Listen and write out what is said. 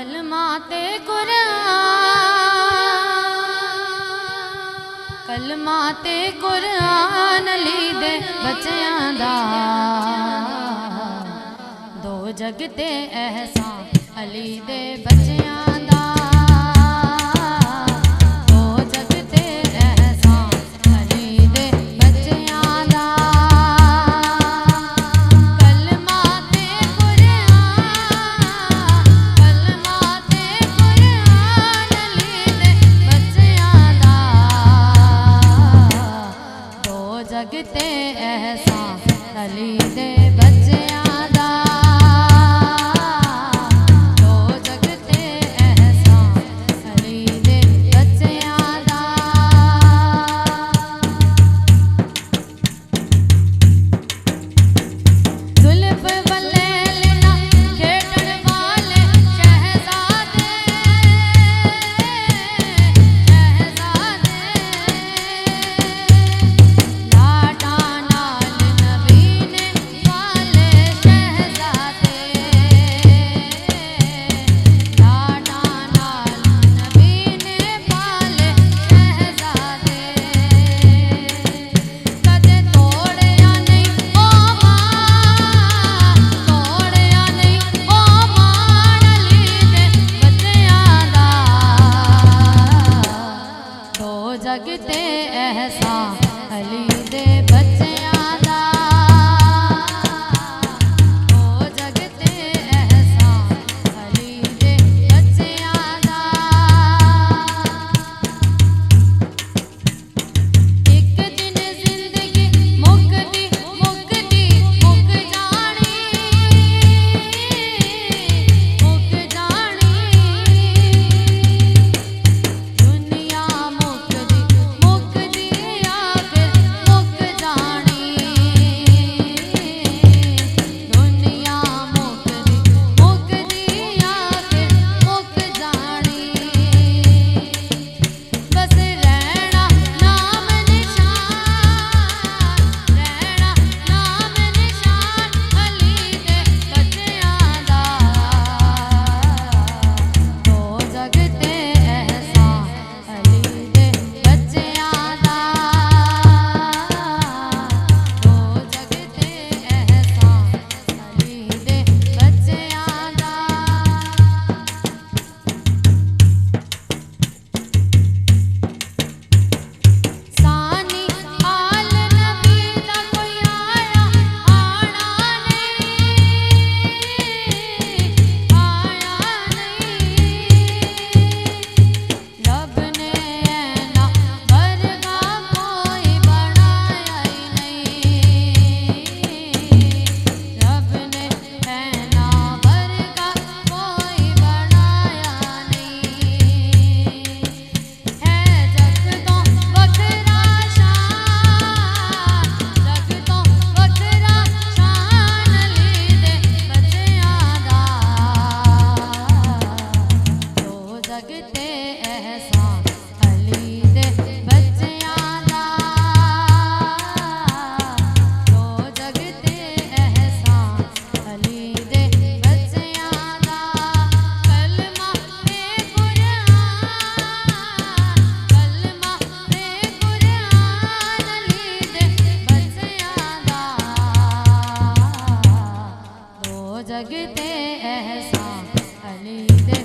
कलमा ते कुरान ली दे बच्चियां दा दो जग ते एहसान अली दे बच्चियां दा दो जग ते एहसान अली दे बच्चियां दा कलमा ते कुरान अली दे बच्चियां दा दो जग ते एहसान अली दे बच्चियां दा दो जग ते एहसान अली दे बच्चियां दा जुल्फ वल्ले लेना खेडण वाले शहजादे लाडा नाल नबी ने वाले शहजादे लाडा नाल नबी ने वाले शहजादे कदे तोड़िया नहीं ओ मां तोड़िया नहीं ओ मान अली दे बच्चियां दा दो जग ते एहसान अली दे बच्चियां दा दो जग ते एहसान अली दे बच्चियां दा एक दिन जिंदगी मुकदी मुकदी मुक जानी दुनिया मुकदी मुकदी आखिर मुक जानी दुनिया मुकदी मुकदी आखिर मुक जानी बस रहना नाम निशान अली दे बच्चियां दा दो जग ते एहसान अली दे बच्चियां दा दो जग ते एहसान अली दे बच्चियां दा सानी आल नबी दा कोई आया आना नहीं रब ने ऐना वर्गा कोई बनाया ही नहीं रब ने ऐना वर्गा कोई बनाया नहीं है जग तो वखरा शान जग तो वखरा शान अली दे बच्चियां दा दो जग ते एहसान अली दे बच्चियां दा दो जग ते एहसान अली दे बच्चियां दा कलमा ते कुरान अली दे बच्चियां दा दो जग ते एहसान अली दे